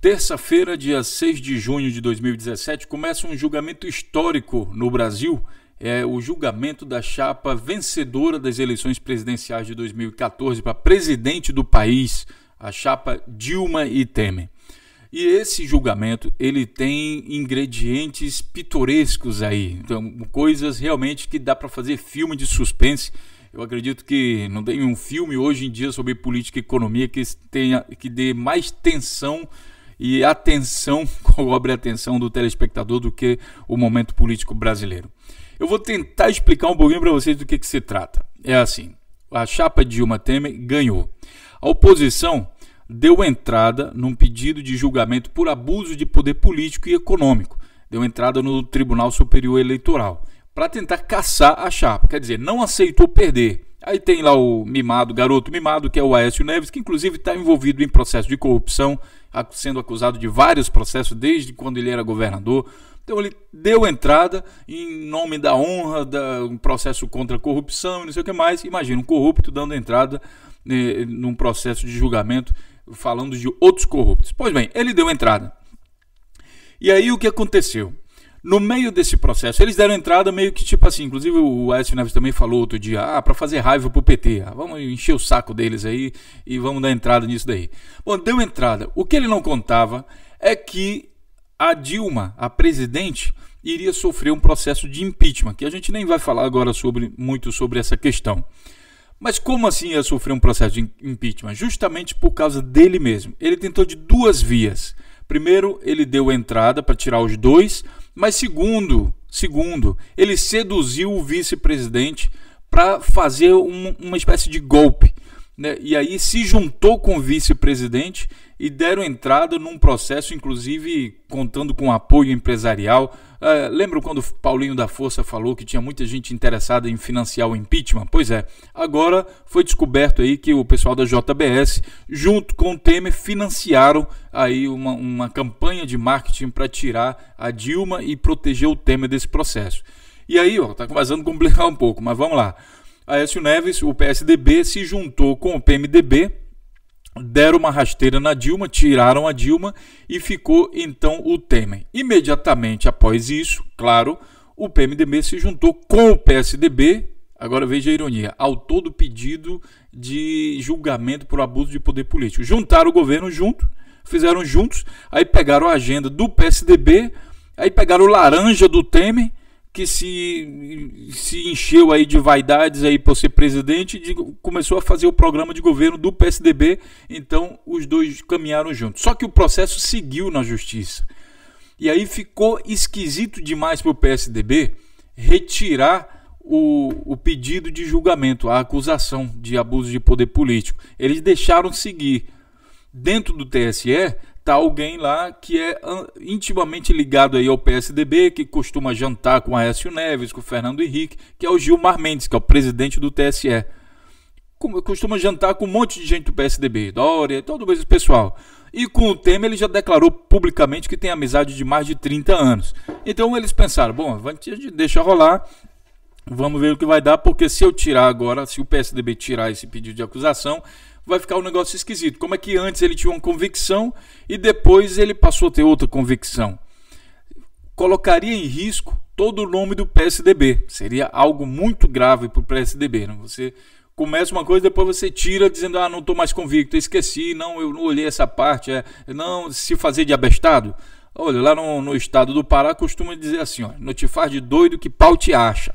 Terça-feira, dia 6 de junho de 2017, começa um julgamento histórico no Brasil. É o julgamento da chapa vencedora das eleições presidenciais de 2014 para presidente do país, a chapa Dilma e Temer. E esse julgamento, ele tem ingredientes pitorescos aí, então, coisas realmente que dá para fazer filme de suspense. Eu acredito que não tem um filme hoje em dia sobre política e economia que dê mais tensão e atenção, cobre a atenção do telespectador do que o momento político brasileiro. Eu vou tentar explicar um pouquinho para vocês do que se trata. É assim, a chapa Dilma Temer ganhou. A oposição deu entrada num pedido de julgamento por abuso de poder político e econômico. Deu entrada no Tribunal Superior Eleitoral para tentar caçar a chapa, quer dizer, não aceitou perder. Aí tem lá o mimado, garoto mimado, que é o Aécio Neves, que inclusive está envolvido em processo de corrupção, sendo acusado de vários processos desde quando ele era governador. Então ele deu entrada em nome da honra, um processo contra a corrupção e não sei o que mais. Imagina um corrupto dando entrada num processo de julgamento falando de outros corruptos. Pois bem, ele deu entrada. E aí o que aconteceu? No meio desse processo, eles deram entrada meio que tipo assim, inclusive o Aécio Neves também falou outro dia, para fazer raiva pro PT, vamos encher o saco deles aí e vamos dar entrada nisso daí. Bom, deu entrada. O que ele não contava é que a Dilma, a presidente, iria sofrer um processo de impeachment, que a gente nem vai falar agora muito sobre essa questão. Mas como assim ia sofrer um processo de impeachment? Justamente por causa dele mesmo. Ele tentou de duas vias. Primeiro, ele deu entrada para tirar os dois, mas segundo, ele seduziu o vice-presidente para fazer uma espécie de golpe, né? E aí se juntou com o vice-presidente e deram entrada num processo, inclusive contando com apoio empresarial. Lembram quando o Paulinho da Força falou que tinha muita gente interessada em financiar o impeachment? Pois é, agora foi descoberto aí que o pessoal da JBS, junto com o Temer, financiaram aí uma campanha de marketing para tirar a Dilma e proteger o Temer desse processo. E aí, tá começando a complicar um pouco, mas vamos lá. Aécio Neves, o PSDB, se juntou com o PMDB, deram uma rasteira na Dilma, tiraram a Dilma e ficou então o Temer. Imediatamente após isso, claro, o PMDB se juntou com o PSDB, agora veja a ironia, ao todo pedido de julgamento por abuso de poder político. Juntaram o governo fizeram juntos, aí pegaram a agenda do PSDB, aí pegaram o laranja do Temer, que se encheu aí de vaidades aí por ser presidente e começou a fazer o programa de governo do PSDB, então os dois caminharam juntos. Só que o processo seguiu na justiça. E aí ficou esquisito demais para o PSDB retirar o pedido de julgamento, a acusação de abuso de poder político. Eles deixaram seguir. Dentro do TSE tá alguém lá que é intimamente ligado aí ao PSDB, que costuma jantar com o Aécio Neves, com o Fernando Henrique, que é o Gilmar Mendes, que é o presidente do TSE. Costuma jantar com um monte de gente do PSDB, Dória, todo esse pessoal. E com o Temer ele já declarou publicamente que tem amizade de mais de 30 anos. Então eles pensaram, bom, a gente deixa rolar, vamos ver o que vai dar, porque se eu tirar agora, se o PSDB tirar esse pedido de acusação, vai ficar um negócio esquisito. Como é que antes ele tinha uma convicção e depois ele passou a ter outra convicção? Colocaria em risco todo o nome do PSDB. Seria algo muito grave para o PSDB. Né? Você começa uma coisa, depois você tira dizendo, não estou mais convicto, esqueci, não, eu não olhei essa parte, não se fazer de abestado. Olha, lá no estado do Pará costuma dizer assim, não te faz de doido que pau te acha.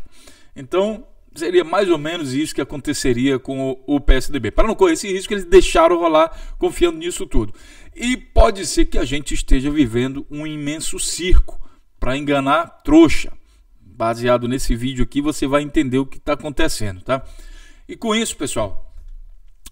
Então seria mais ou menos isso que aconteceria com o PSDB. Para não correr esse risco, eles deixaram rolar confiando nisso tudo. E pode ser que a gente esteja vivendo um imenso circo para enganar trouxa. Baseado nesse vídeo aqui, você vai entender o que está acontecendo, tá? E com isso, pessoal,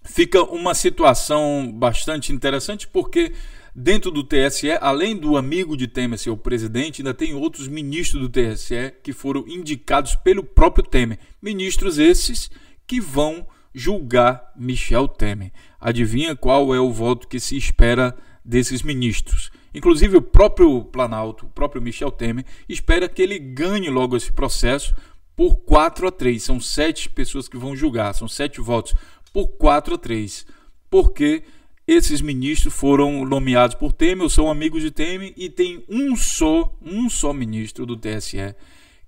fica uma situação bastante interessante, porque dentro do TSE, além do amigo de Temer ser o presidente, ainda tem outros ministros do TSE que foram indicados pelo próprio Temer. Ministros esses que vão julgar Michel Temer. Adivinha qual é o voto que se espera desses ministros? Inclusive o próprio Planalto, o próprio Michel Temer, espera que ele ganhe logo esse processo por 4-3. São 7 pessoas que vão julgar, são 7 votos por 4-3. Porque esses ministros foram nomeados por Temer, ou são amigos de Temer, e tem um só ministro do TSE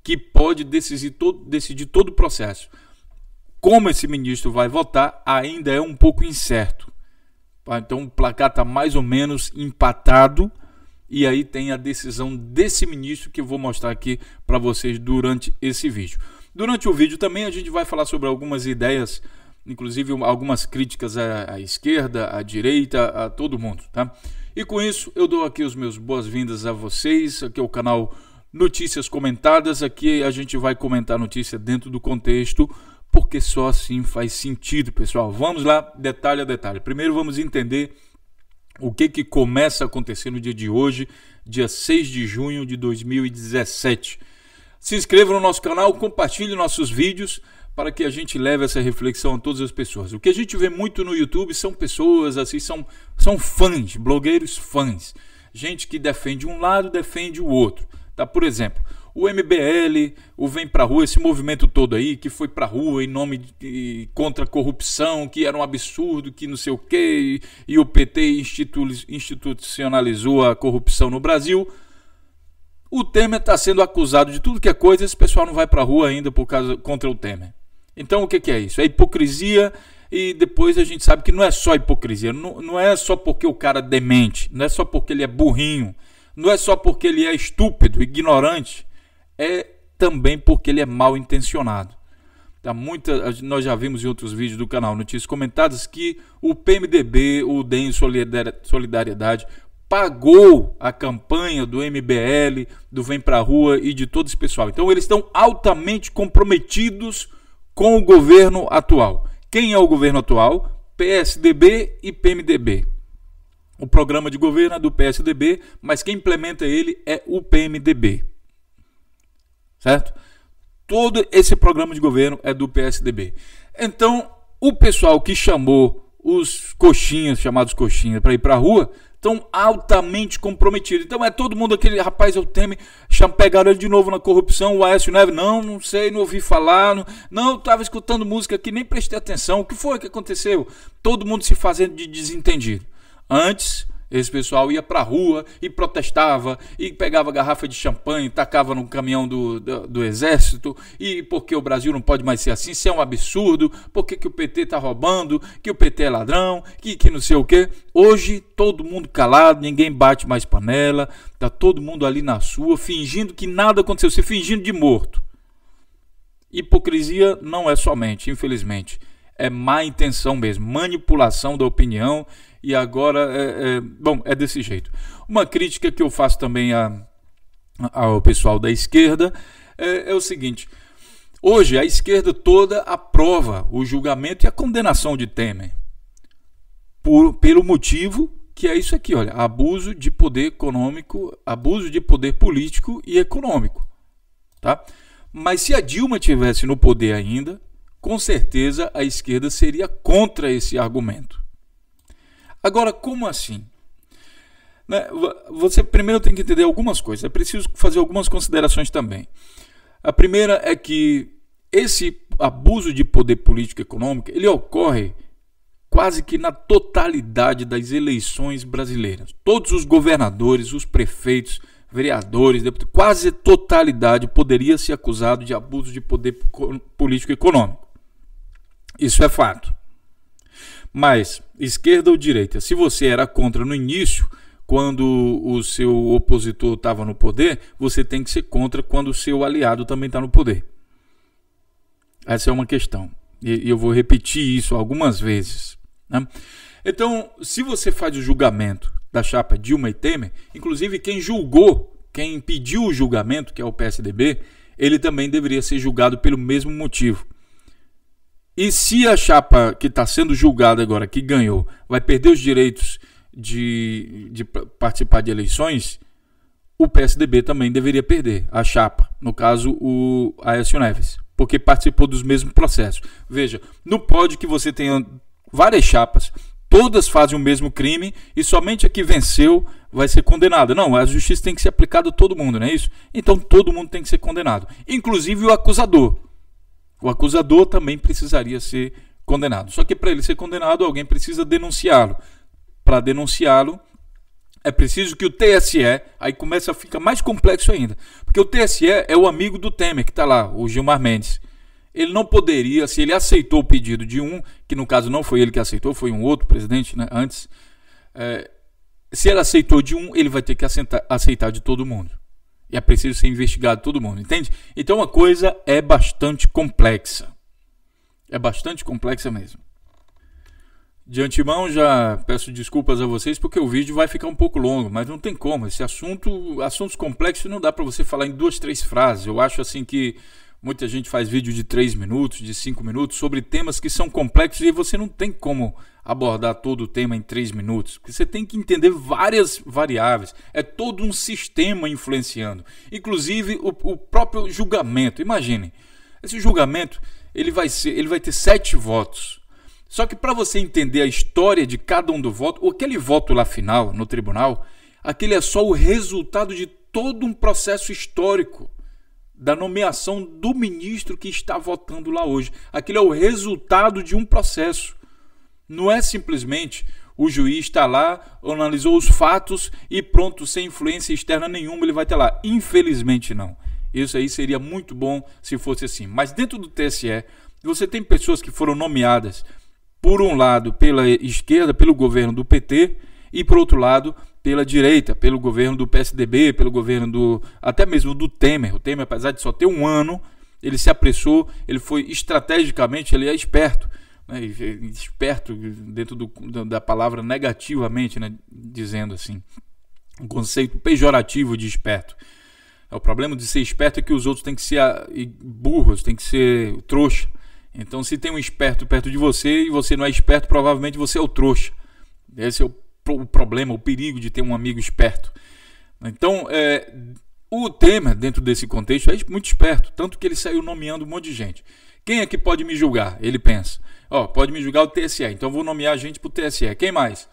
que pode decidir todo o processo. Como esse ministro vai votar ainda é um pouco incerto. Então o placar está mais ou menos empatado, e aí tem a decisão desse ministro que eu vou mostrar aqui para vocês durante esse vídeo. Durante o vídeo também a gente vai falar sobre algumas ideias, inclusive algumas críticas à esquerda, à direita, a todo mundo, tá? E com isso eu dou aqui os meus boas-vindas a vocês. Aqui é o canal Notícias Comentadas. Aqui a gente vai comentar notícia dentro do contexto, porque só assim faz sentido, pessoal. Vamos lá, detalhe a detalhe. Primeiro vamos entender o que começa a acontecer no dia de hoje, dia 6 de junho de 2017. Se inscreva no nosso canal, compartilhe nossos vídeos para que a gente leve essa reflexão a todas as pessoas. O que a gente vê muito no YouTube são pessoas assim, são fãs, blogueiros fãs. Gente que defende um lado, defende o outro. Tá? Por exemplo, o MBL, o Vem Pra Rua, esse movimento todo aí, que foi pra rua em nome contra a corrupção, que era um absurdo, que não sei o quê, e o PT institucionalizou a corrupção no Brasil. O Temer está sendo acusado de tudo que é coisa, esse pessoal não vai pra rua ainda contra o Temer. Então o que é isso? É hipocrisia, e depois a gente sabe que não é só hipocrisia, não é só porque o cara é demente, não é só porque ele é burrinho, não é só porque ele é estúpido, ignorante, é também porque ele é mal intencionado. Tá? Nós já vimos em outros vídeos do canal Notícias Comentadas que o PMDB, o DEM Solidariedade, pagou a campanha do MBL, do Vem Pra Rua e de todo esse pessoal. Então eles estão altamente comprometidos com o governo atual. Quem é o governo atual? PSDB e PMDB. O programa de governo é do PSDB, mas quem implementa ele é o PMDB. Certo? Todo esse programa de governo é do PSDB. Então, o pessoal que chamou os coxinhas, chamados coxinhas, para ir para a rua, estão altamente comprometidos. Então, é todo mundo aquele rapaz, é o Temer, pegaram ele de novo na corrupção, o Aécio Neves, não sei, não ouvi falar, não, estava escutando música aqui, nem prestei atenção. O que foi que aconteceu? Todo mundo se fazendo de desentendido. Antes, esse pessoal ia pra rua e protestava, e pegava garrafa de champanhe, tacava no caminhão do exército, e porque o Brasil não pode mais ser assim, isso é um absurdo, porque que o PT tá roubando, que o PT é ladrão, que não sei o quê. Hoje, todo mundo calado, ninguém bate mais panela, tá todo mundo ali na sua, fingindo que nada aconteceu, se fingindo de morto. Hipocrisia não é somente, infelizmente, é má intenção mesmo, manipulação da opinião. E agora, é desse jeito. Uma crítica que eu faço também ao pessoal da esquerda é o seguinte. Hoje, a esquerda toda aprova o julgamento e a condenação de Temer. Pelo motivo que é isso aqui, olha, abuso de poder econômico, abuso de poder político e econômico. Tá? Mas se a Dilma estivesse no poder ainda, com certeza a esquerda seria contra esse argumento. Agora, como assim? Você primeiro tem que entender algumas coisas. É preciso fazer algumas considerações também. A primeira é que esse abuso de poder político e econômico, ele ocorre quase que na totalidade das eleições brasileiras. Todos os governadores, os prefeitos, vereadores, deputados, quase a totalidade poderia ser acusado de abuso de poder político e econômico. Isso é fato. Mas, esquerda ou direita, se você era contra no início, quando o seu opositor estava no poder, você tem que ser contra quando o seu aliado também está no poder. Essa é uma questão. E eu vou repetir isso algumas vezes. Né? Então, se você faz o julgamento da chapa Dilma e Temer, inclusive quem julgou, quem pediu o julgamento, que é o PSDB, ele também deveria ser julgado pelo mesmo motivo. E se a chapa que está sendo julgada agora, que ganhou, vai perder os direitos de participar de eleições, o PSDB também deveria perder a chapa, no caso o Aécio Neves, porque participou dos mesmos processos. Veja, não pode que você tenha várias chapas, todas fazem o mesmo crime e somente a que venceu vai ser condenada. Não, a justiça tem que ser aplicada a todo mundo, não é isso? Então todo mundo tem que ser condenado, inclusive o acusador. O acusador também precisaria ser condenado. Só que para ele ser condenado, alguém precisa denunciá-lo. para denunciá-lo, é preciso que o TSE, aí começa a ficar mais complexo ainda, porque o TSE é o amigo do Temer, que está lá, o Gilmar Mendes. Ele não poderia, se ele aceitou o pedido de um, que no caso não foi ele que aceitou, foi um outro presidente, né, antes, se ele aceitou de um, ele vai ter que aceitar de todo mundo. E é preciso ser investigado todo mundo, entende? Então a coisa é bastante complexa. É bastante complexa mesmo. De antemão já peço desculpas a vocês porque o vídeo vai ficar um pouco longo, mas não tem como. Esse assuntos complexos não dá para você falar em 2, 3 frases. Eu acho assim que muita gente faz vídeo de 3 minutos, de 5 minutos sobre temas que são complexos e você não tem como abordar todo o tema em 3 minutos. Porque você tem que entender várias variáveis. É todo um sistema influenciando. Inclusive o próprio julgamento. Imaginem, esse julgamento ele vai ter 7 votos. Só que para você entender a história de cada um do voto, aquele voto lá final no tribunal, aquele é só o resultado de todo um processo histórico da nomeação do ministro que está votando lá hoje. Aquele é o resultado de um processo. Não é simplesmente o juiz está lá, analisou os fatos e pronto, sem influência externa nenhuma ele vai ter lá. Infelizmente não. Isso aí seria muito bom se fosse assim. Mas dentro do TSE, você tem pessoas que foram nomeadas por um lado pela esquerda, pelo governo do PT, e por outro lado pela direita, pelo governo do PSDB, pelo governo até mesmo do Temer. O Temer, apesar de só ter 1 ano, ele se apressou, ele foi estrategicamente, ele é esperto, né? Esperto dentro da palavra negativamente, né? Dizendo assim, um conceito pejorativo de esperto. O problema de ser esperto é que os outros têm que ser burros, têm que ser trouxa. Então, se tem um esperto perto de você e você não é esperto, provavelmente você é o trouxa. Esse é o problema, o perigo de ter um amigo esperto. Então, o Temer, dentro desse contexto, é muito esperto, tanto que ele saiu nomeando um monte de gente. Quem é que pode me julgar? Ele pensa, pode me julgar o TSE, então vou nomear gente para o TSE. Quem mais?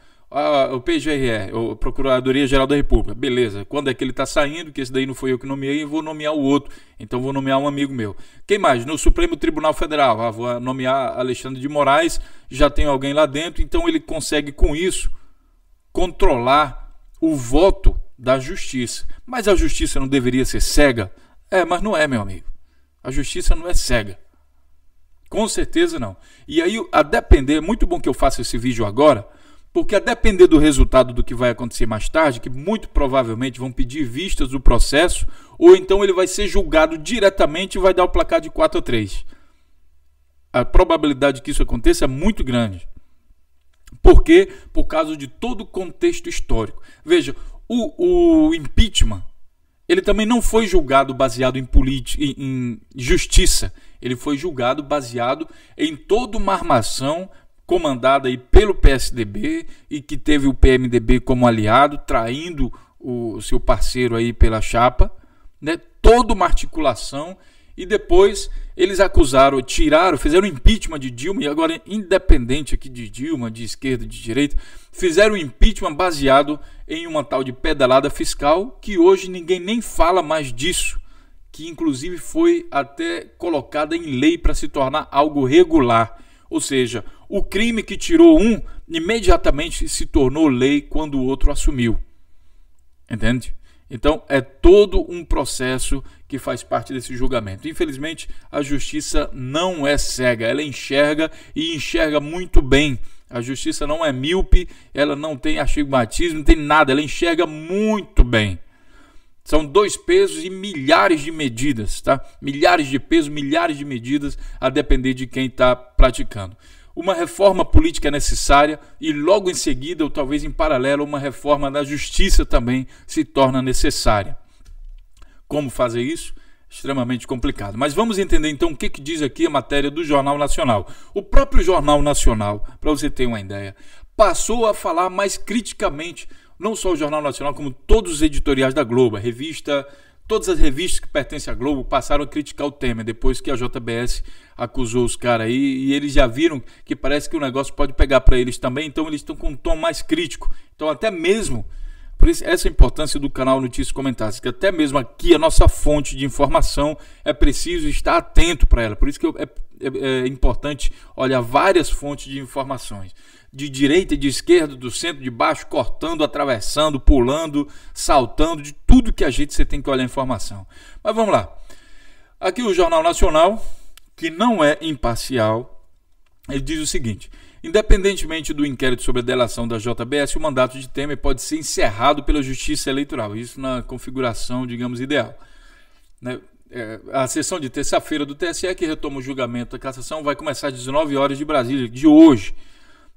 O PGR, a Procuradoria-Geral da República. Beleza, quando é que ele está saindo, que esse daí não foi eu que nomeei, eu vou nomear o outro. Então vou nomear um amigo meu. Quem mais? No Supremo Tribunal Federal, vou nomear Alexandre de Moraes, já tem alguém lá dentro, então ele consegue com isso controlar o voto da justiça. Mas a justiça não deveria ser cega? Mas não é, meu amigo. A justiça não é cega. Com certeza não. E aí, a depender, é muito bom que eu faça esse vídeo agora, porque a depender do resultado do que vai acontecer mais tarde, que muito provavelmente vão pedir vistas do processo, ou então ele vai ser julgado diretamente e vai dar o placar de 4-3. A probabilidade que isso aconteça é muito grande. Por quê? Por causa de todo o contexto histórico. Veja, o impeachment, ele também não foi julgado baseado em justiça. Ele foi julgado baseado em toda uma armação comandada aí pelo PSDB e que teve o PMDB como aliado, traindo o seu parceiro aí pela chapa, né? Toda uma articulação, e depois eles acusaram, fizeram impeachment de Dilma, e agora independente aqui de Dilma, de esquerda, de direita, fizeram impeachment baseado em uma tal de pedalada fiscal, que hoje ninguém nem fala mais disso, que inclusive foi até colocada em lei para se tornar algo regular. Ou seja, o crime que tirou um, imediatamente se tornou lei quando o outro assumiu. Entende? Então, é todo um processo que faz parte desse julgamento. Infelizmente, a justiça não é cega, ela enxerga e enxerga muito bem. A justiça não é míope, ela não tem astigmatismo, não tem nada, ela enxerga muito bem. São 2 pesos e milhares de medidas, tá? Milhares de pesos, milhares de medidas, a depender de quem está praticando. Uma reforma política é necessária e logo em seguida, ou talvez em paralelo, uma reforma da justiça também se torna necessária. Como fazer isso? Extremamente complicado. Mas vamos entender então o que diz aqui a matéria do Jornal Nacional. O próprio Jornal Nacional, para você ter uma ideia, passou a falar mais criticamente, não só o Jornal Nacional, como todos os editoriais da Globo, todas as revistas que pertencem à Globo passaram a criticar o Temer, depois que a JBS acusou os caras aí, e eles já viram que parece que o negócio pode pegar para eles também, então eles estão com um tom mais crítico. Então até mesmo, por isso essa importância do canal Notícias Comentadas, que até mesmo aqui a nossa fonte de informação é preciso estar atento para ela, por isso que é importante olhar várias fontes de informações. de direita e de esquerda, do centro, de baixo, cortando, atravessando, pulando, saltando, de tudo que você tem que olhar a informação. Mas vamos lá. Aqui o Jornal Nacional, que não é imparcial, ele diz o seguinte: independentemente do inquérito sobre a delação da JBS, o mandato de Temer pode ser encerrado pela Justiça Eleitoral, isso na configuração, digamos, ideal. A sessão de terça-feira do TSE, que retoma o julgamento da cassação, vai começar às 19 horas de Brasília, de hoje,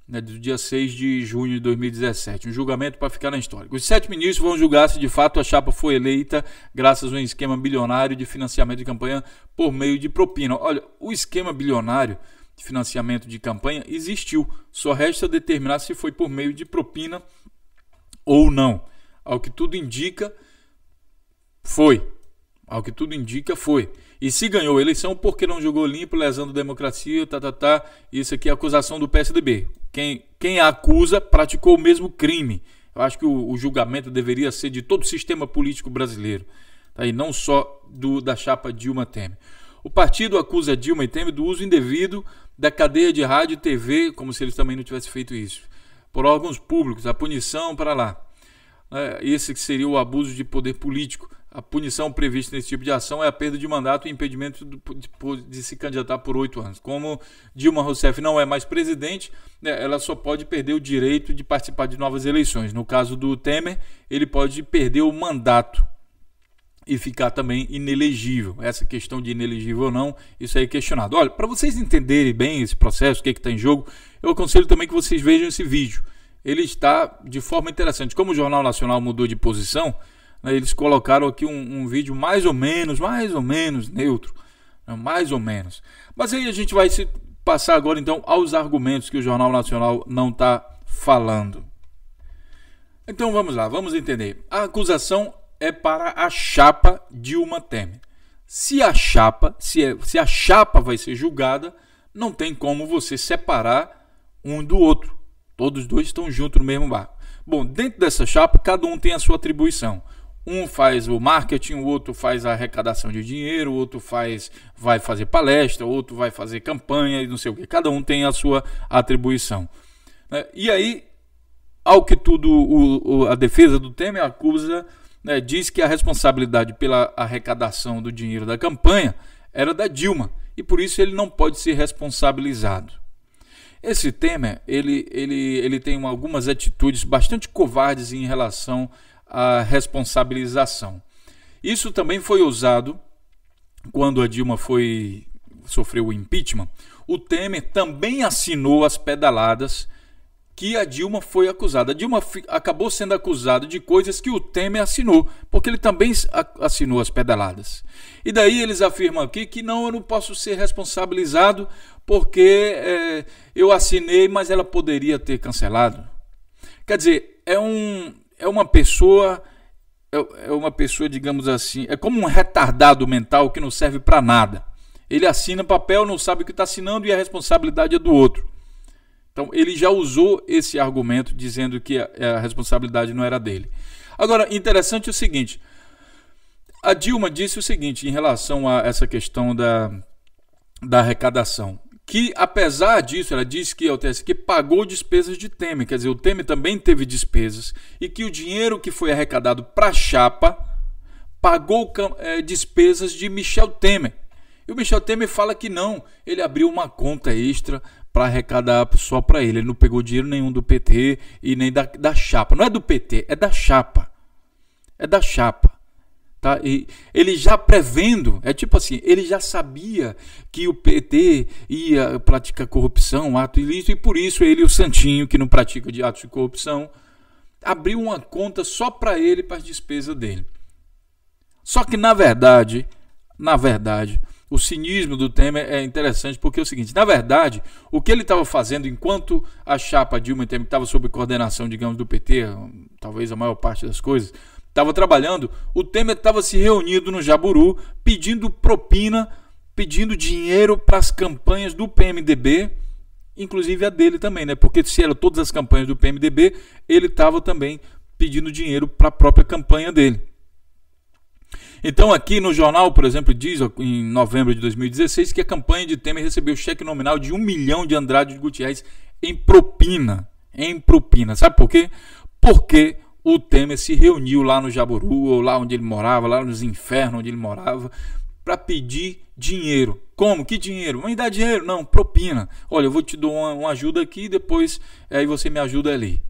do dia 6 de junho de 2017. Um julgamento para ficar na história. Os 7 ministros vão julgar se de fato a chapa foi eleita graças a um esquema bilionário de financiamento de campanha por meio de propina. Olha, o esquema bilionário de financiamento de campanha existiu, só resta determinar se foi por meio de propina ou não. Ao que tudo indica, foi. Ao que tudo indica, foi. E se ganhou a eleição, porque não jogou limpo, lesando a democracia, Isso aqui é acusação do PSDB. Quem a acusa praticou o mesmo crime. Eu acho que o julgamento deveria ser de todo o sistema político brasileiro, e não só da chapa Dilma Temer. O partido acusa Dilma e Temer do uso indevido da cadeia de rádio e TV, como se eles também não tivessem feito isso, por órgãos públicos, a punição para lá. Esse que seria o abuso de poder político. A punição prevista nesse tipo de ação é a perda de mandato e impedimento de se candidatar por 8 anos. Como Dilma Rousseff não é mais presidente, ela só pode perder o direito de participar de novas eleições. No caso do Temer, ele pode perder o mandato e ficar também inelegível. Essa questão de inelegível ou não, isso aí é questionado. Olha, para vocês entenderem bem esse processo, o que está em jogo, eu aconselho também que vocês vejam esse vídeo. Ele está de forma interessante. Como o Jornal Nacional mudou de posição, eles colocaram aqui um vídeo mais ou menos neutro, mais ou menos. Mas aí a gente vai se passar agora então aos argumentos que o Jornal Nacional não está falando. Então vamos lá, vamos entender. A acusação é para a chapa Dilma Temer. Se a chapa vai ser julgada, não tem como você separar um do outro. Todos os dois estão juntos no mesmo barco. Bom, dentro dessa chapa, cada um tem a sua atribuição. Um faz o marketing, o outro faz a arrecadação de dinheiro, o outro vai fazer palestra, o outro vai fazer campanha e não sei o que. Cada um tem a sua atribuição. E aí, ao que tudo, a defesa do Temer acusa, diz que a responsabilidade pela arrecadação do dinheiro da campanha era da Dilma e por isso ele não pode ser responsabilizado. Esse Temer, ele tem algumas atitudes bastante covardes em relação à responsabilização. Isso também foi usado quando a Dilma sofreu o impeachment. O Temer também assinou as pedaladas que a Dilma foi acusada. A Dilma acabou sendo acusada de coisas que o Temer assinou, porque ele também assinou as pedaladas. E daí eles afirmam aqui que não, eu não posso ser responsabilizado porque eu assinei, mas ela poderia ter cancelado. Quer dizer, é uma pessoa, digamos assim, é como um retardado mental que não serve para nada. Ele assina papel, não sabe o que está assinando e a responsabilidade é do outro. Então, ele já usou esse argumento dizendo que a responsabilidade não era dele. Agora, interessante é o seguinte, a Dilma disse o seguinte em relação a essa questão da arrecadação, que apesar disso, ela disse que o TSE pagou despesas de Temer, quer dizer, o Temer também teve despesas, e que o dinheiro que foi arrecadado para a chapa pagou despesas de Michel Temer. E o Michel Temer fala que não, ele abriu uma conta extra para arrecadar só para ele. Ele não pegou dinheiro nenhum do PT e nem da chapa. Não é do PT, é da chapa. É da chapa. Tá? E ele já prevendo, é tipo assim, ele já sabia que o PT ia praticar corrupção, ato ilícito, e por isso ele, o santinho, que não pratica de atos de corrupção, abriu uma conta só para ele, para as despesas dele. Só que, na verdade, o cinismo do Temer é interessante porque é o seguinte, na verdade, o que ele estava fazendo enquanto a chapa Dilma e Temer estava sob coordenação, digamos, do PT, talvez a maior parte das coisas, estava trabalhando, o Temer estava se reunindo no Jaburu, pedindo propina, pedindo dinheiro para as campanhas do PMDB, inclusive a dele também, né? Porque se eram todas as campanhas do PMDB, ele estava também pedindo dinheiro para a própria campanha dele. Então aqui no jornal, por exemplo, diz em novembro de 2016 que a campanha de Temer recebeu cheque nominal de 1 milhão de Andrade Gutierrez em propina. Em propina. Sabe por quê? Porque o Temer se reuniu lá no Jaburu, ou lá onde ele morava, lá nos infernos onde ele morava, para pedir dinheiro. Como? Que dinheiro? Não me dá dinheiro? Não, propina. Olha, eu vou te dar uma ajuda aqui, depois aí você me ajuda ali.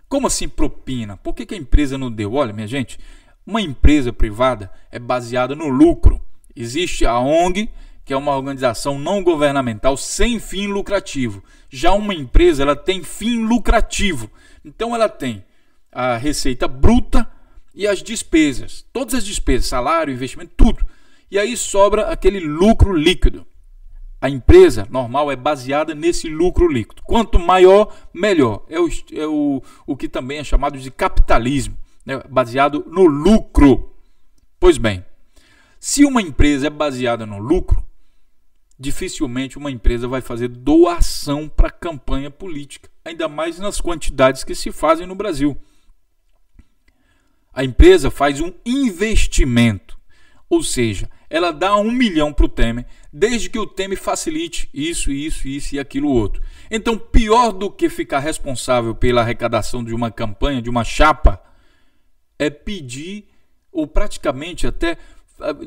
Como assim propina? Por que a empresa não deu? Olha, minha gente, uma empresa privada é baseada no lucro. Existe a ONG, que é uma organização não governamental sem fim lucrativo. Já uma empresa, ela tem fim lucrativo. Então ela tem a receita bruta e as despesas. Todas as despesas, salário, investimento, tudo. E aí sobra aquele lucro líquido. A empresa normal é baseada nesse lucro líquido. Quanto maior, melhor. É o que também é chamado de capitalismo, né? Baseado no lucro. Pois bem, se uma empresa é baseada no lucro, dificilmente uma empresa vai fazer doação para campanha política, ainda mais nas quantidades que se fazem no Brasil. A empresa faz um investimento, ou seja, ela dá 1 milhão para o Temer, desde que o Temer facilite isso e aquilo outro. Então, pior do que ficar responsável pela arrecadação de uma campanha, de uma chapa, é pedir, ou praticamente até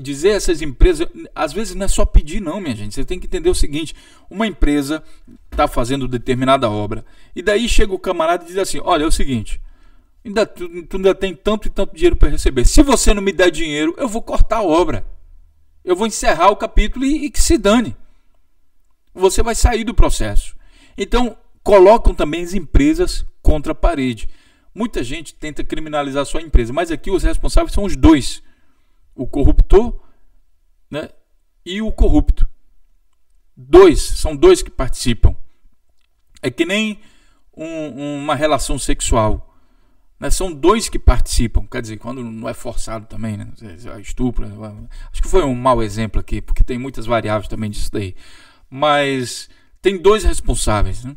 dizer a essas empresas, às vezes não é só pedir não, minha gente, você tem que entender o seguinte: uma empresa está fazendo determinada obra, e daí chega o camarada e diz assim, olha, é o seguinte, tu ainda tem tanto e tanto dinheiro para receber, se você não me der dinheiro, eu vou cortar a obra, eu vou encerrar o capítulo e que se dane, você vai sair do processo. Então, colocam também as empresas contra a parede. Muita gente tenta criminalizar a sua empresa, mas aqui os responsáveis são os dois, o corruptor, né, e o corrupto. São dois que participam. É que nem uma relação sexual, né? São dois que participam. Quer dizer, quando não é forçado também, né? Estupro. Acho que foi um mau exemplo aqui, porque tem muitas variáveis também disso daí. Mas tem dois responsáveis, né?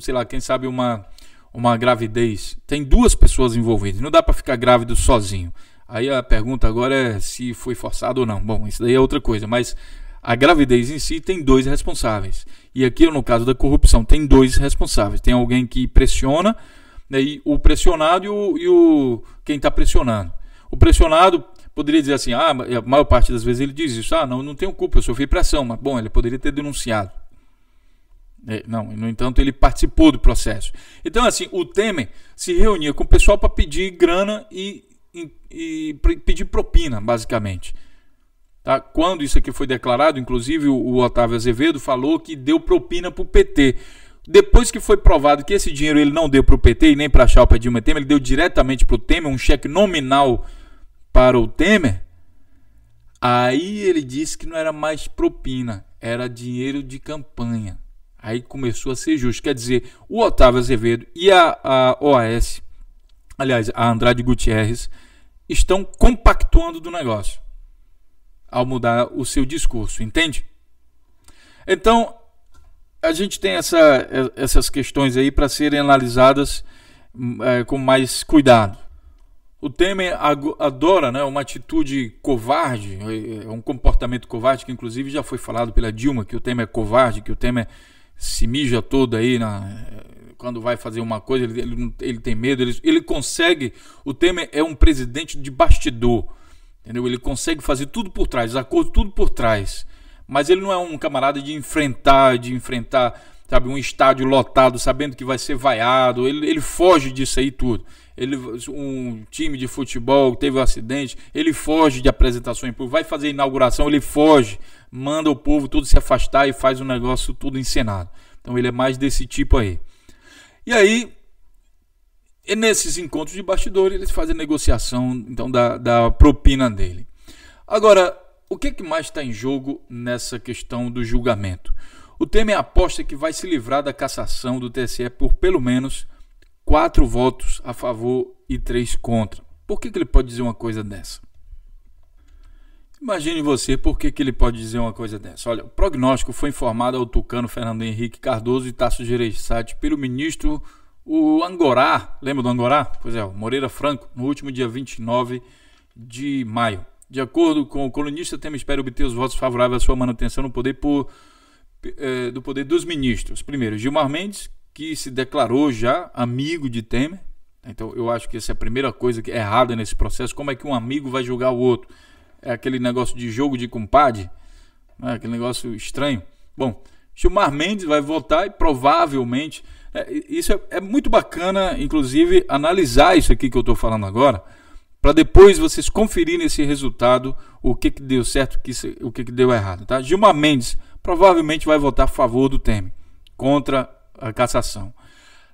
Sei lá, quem sabe uma gravidez. Tem duas pessoas envolvidas. Não dá para ficar grávido sozinho. Aí a pergunta agora é se foi forçado ou não. Bom, isso daí é outra coisa, mas a gravidez em si tem dois responsáveis. E aqui, no caso da corrupção, tem dois responsáveis. Tem alguém que pressiona, né, e o pressionado e quem está pressionando. O pressionado poderia dizer assim, a maior parte das vezes ele diz isso, não tenho culpa, eu sofri pressão, mas bom, ele poderia ter denunciado. Não, no entanto, ele participou do processo. Então, assim, o Temer se reunia com o pessoal para pedir grana e pedir propina, basicamente. Tá? Quando isso aqui foi declarado, inclusive o Otávio Azevedo falou que deu propina para o PT. Depois que foi provado que esse dinheiro ele não deu para o PT e nem para a chapa Dilma Temer, ele deu diretamente para o Temer, um cheque nominal para o Temer, aí ele disse que não era mais propina, era dinheiro de campanha. Aí começou a ser justo. Quer dizer, o Otávio Azevedo e a OAS, aliás, a Andrade Gutierrez, estão compactuando do negócio ao mudar o seu discurso, entende? Então, a gente tem essas questões aí para serem analisadas com mais cuidado. O Temer adora, né, uma atitude covarde, um comportamento covarde, que inclusive já foi falado pela Dilma, que o Temer é covarde, que o Temer se mija todo aí quando vai fazer uma coisa, ele tem medo, ele consegue. O Temer é um presidente de bastidor, entendeu? Ele consegue fazer tudo por trás, acordo tudo por trás, mas ele não é um camarada de enfrentar, sabe, um estádio lotado, sabendo que vai ser vaiado. Ele foge disso aí tudo. Um time de futebol teve um acidente, ele foge de apresentação em público, vai fazer inauguração, ele foge, manda o povo tudo se afastar e faz um negócio tudo encenado. Então ele é mais desse tipo aí. E aí, nesses encontros de bastidor, eles fazem negociação então da propina dele. Agora, o que mais está em jogo nessa questão do julgamento? O Temer aposta que vai se livrar da cassação do TSE por pelo menos 4 votos a favor e 3 contra. Por que ele pode dizer uma coisa dessa? Imagine você por que ele pode dizer uma coisa dessa. Olha, o prognóstico foi informado ao tucano Fernando Henrique Cardoso e Tasso Gereissati pelo ministro o Angorá. Lembra do Angorá? Pois é, o Moreira Franco, no último dia 29 de maio. De acordo com o colunista, Temer espera obter os votos favoráveis à sua manutenção no poder do poder dos ministros. Primeiro, Gilmar Mendes, que se declarou já amigo de Temer. Então eu acho que essa é a primeira coisa que é errada nesse processo. Como é que um amigo vai julgar o outro? É aquele negócio de jogo de compadre, né? Aquele negócio estranho. Bom, Gilmar Mendes vai votar e provavelmente... isso é muito bacana, inclusive, analisar isso aqui que eu estou falando agora, para depois vocês conferirem esse resultado, o que deu certo, o que deu errado. Tá? Gilmar Mendes provavelmente vai votar a favor do Temer, contra a cassação.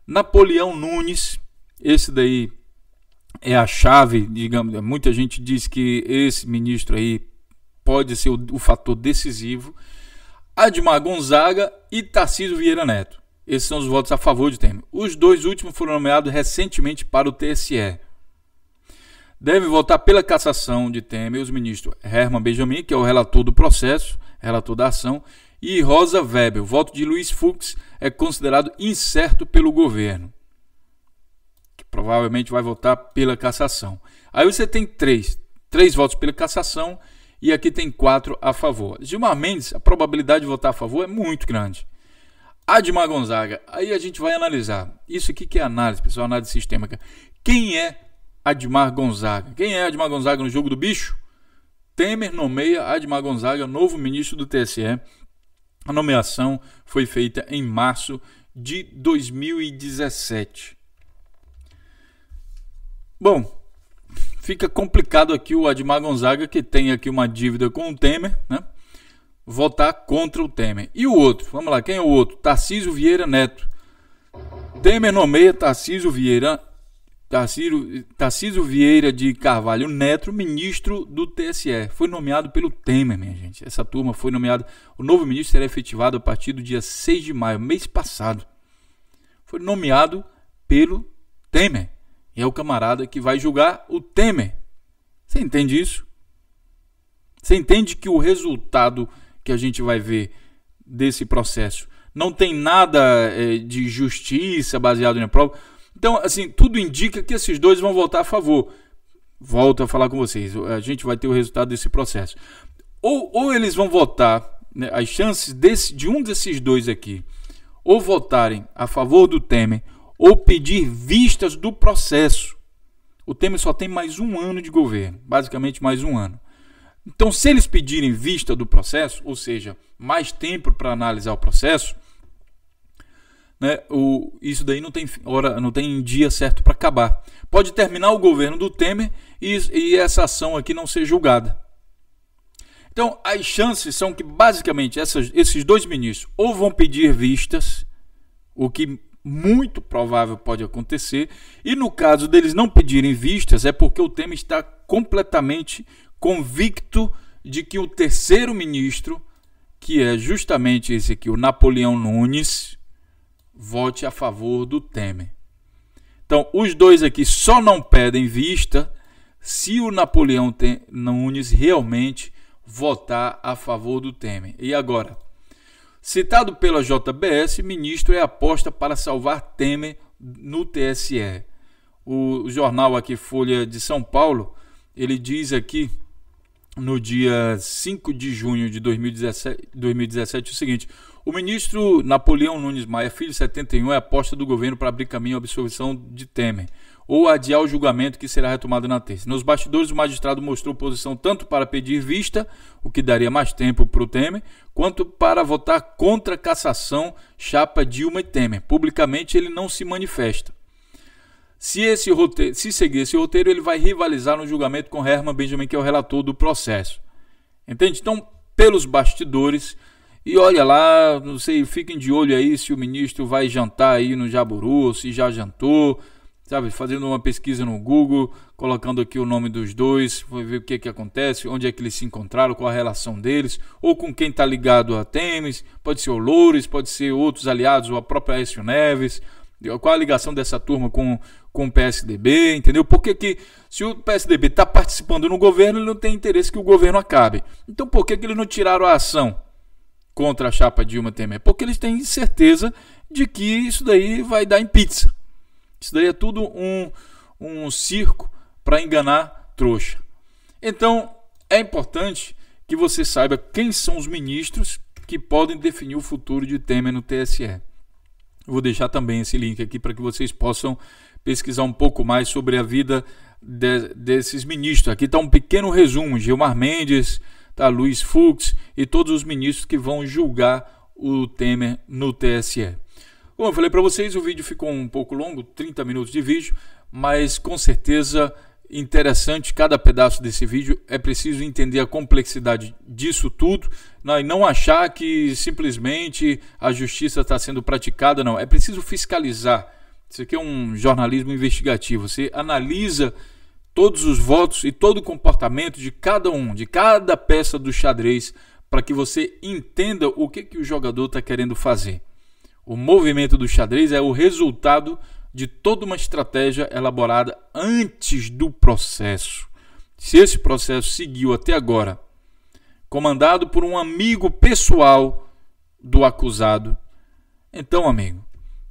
Napoleão Nunes, esse daí é a chave, digamos, muita gente diz que esse ministro aí pode ser o fator decisivo. Admar Gonzaga e Tarcísio Vieira Neto. Esses são os votos a favor de Temer. Os dois últimos foram nomeados recentemente para o TSE. Deve votar pela cassação de Temer os ministros Herman Benjamin, que é o relator do processo, relator da ação, e Rosa Weber. O voto de Luiz Fux é considerado incerto pelo governo, que provavelmente vai votar pela cassação. Aí você tem três votos pela cassação e aqui tem 4 a favor. Gilmar Mendes, a probabilidade de votar a favor é muito grande. Admar Gonzaga, aí a gente vai analisar. Isso aqui que é análise, pessoal, análise sistêmica. Quem é Admar Gonzaga? Quem é Admar Gonzaga no jogo do bicho? Temer nomeia Admar Gonzaga novo ministro do TSE. A nomeação foi feita em março de 2017. Bom, fica complicado aqui o Admar Gonzaga, que tem aqui uma dívida com o Temer, né? Votar contra o Temer. E o outro? Vamos lá, quem é o outro? Tarcísio Vieira Neto. Temer nomeia Tarcísio Vieira de Carvalho Neto, ministro do TSE. Foi nomeado pelo Temer, minha gente. Essa turma foi nomeada. O novo ministro será efetivado a partir do dia 6 de maio, mês passado. Foi nomeado pelo Temer. E é o camarada que vai julgar o Temer. Você entende isso? Você entende que o resultado que a gente vai ver desse processo não tem nada de justiça baseado na prova? Então, assim, tudo indica que esses dois vão votar a favor. Volto a falar com vocês. A gente vai ter o resultado desse processo. Ou eles vão votar, né, as chances de um desses dois aqui, ou votarem a favor do Temer, ou pedir vistas do processo. O Temer só tem mais um ano de governo, basicamente mais um ano. Então, se eles pedirem vista do processo, ou seja, mais tempo para analisar o processo, né, isso daí não tem hora, não tem dia certo para acabar. Pode terminar o governo do Temer e essa ação aqui não ser julgada. Então, as chances são que, basicamente, esses dois ministros ou vão pedir vistas, o que muito provável pode acontecer, e no caso deles não pedirem vistas, é porque o Temer está completamente convicto de que o terceiro ministro, que é justamente esse aqui, o Napoleão Nunes, vote a favor do Temer. Então, os dois aqui só não pedem vista se o Napoleão Nunes realmente votar a favor do Temer. E agora, citado pela JBS, ministro é aposta para salvar Temer no TSE. O jornal aqui, Folha de São Paulo, ele diz aqui, no dia 5 de junho de 2017 o seguinte: o ministro Napoleão Nunes Maia Filho, 71, é aposta do governo para abrir caminho à absolvição de Temer, ou adiar o julgamento que será retomado na terça. Nos bastidores, o magistrado mostrou posição tanto para pedir vista, o que daria mais tempo para o Temer, quanto para votar contra a cassação chapa Dilma e Temer. Publicamente, ele não se manifesta. Se seguir esse roteiro, ele vai rivalizar no julgamento com Herman Benjamin, que é o relator do processo. Entende? Então, pelos bastidores, e olha lá, não sei, fiquem de olho aí se o ministro vai jantar aí no Jaburu, se já jantou, sabe, fazendo uma pesquisa no Google, colocando aqui o nome dos dois, vai ver o que acontece, onde é que eles se encontraram, qual a relação deles, ou com quem está ligado a Temer, pode ser o Loures, pode ser outros aliados, ou a própria Aécio Neves, qual a ligação dessa turma com o PSDB, entendeu? Porque se o PSDB está participando no governo, ele não tem interesse que o governo acabe. Então por que eles não tiraram a ação contra a chapa Dilma Temer? Porque eles têm certeza de que isso daí vai dar em pizza. Isso daí é tudo um circo para enganar trouxa. Então é importante que você saiba quem são os ministros que podem definir o futuro de Temer no TSE. Eu vou deixar também esse link aqui para que vocês possam pesquisar um pouco mais sobre a vida desses ministros. Aqui está um pequeno resumo: Gilmar Mendes, tá, Luiz Fux e todos os ministros que vão julgar o Temer no TSE. Como eu falei para vocês, o vídeo ficou um pouco longo, 30 minutos de vídeo, mas com certeza interessante cada pedaço desse vídeo. É preciso entender a complexidade disso tudo, e não achar que simplesmente a justiça está sendo praticada, não. É preciso fiscalizar. Isso aqui é um jornalismo investigativo. Você analisa todos os votos e todo o comportamento de cada peça do xadrez, para que você entenda o que o jogador está querendo fazer. O movimento do xadrez é o resultado de toda uma estratégia elaborada antes do processo. Se esse processo seguiu até agora, comandado por um amigo pessoal do acusado, então, amigo,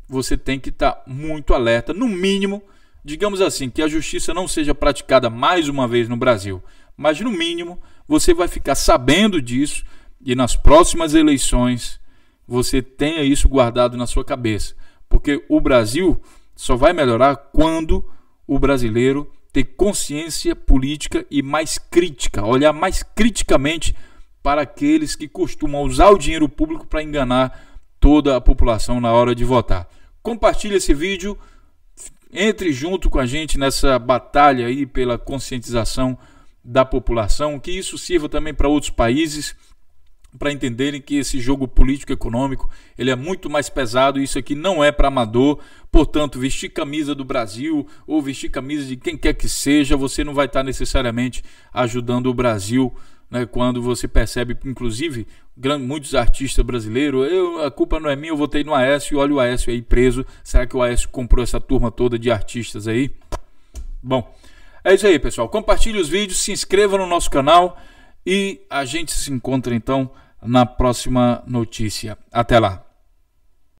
você tem que estar muito alerta. No mínimo, digamos assim, que a justiça não seja praticada mais uma vez no Brasil, mas no mínimo você vai ficar sabendo disso e nas próximas eleições você tenha isso guardado na sua cabeça, porque o Brasil só vai melhorar quando o brasileiro ter consciência política e mais crítica, olhar mais criticamente para aqueles que costumam usar o dinheiro público para enganar toda a população na hora de votar. Compartilhe esse vídeo, entre junto com a gente nessa batalha aí pela conscientização da população, que isso sirva também para outros países, para entenderem que esse jogo político econômico ele é muito mais pesado, e isso aqui não é para amador. Portanto, vestir camisa do Brasil ou vestir camisa de quem quer que seja, você não vai estar necessariamente ajudando o Brasil, né? Quando você percebe, inclusive, muitos artistas brasileiros, a culpa não é minha, eu votei no Aécio, olha o Aécio aí preso. Será que o Aécio comprou essa turma toda de artistas aí? Bom, é isso aí, pessoal. Compartilhe os vídeos, se inscreva no nosso canal e a gente se encontra então na próxima notícia. Até lá.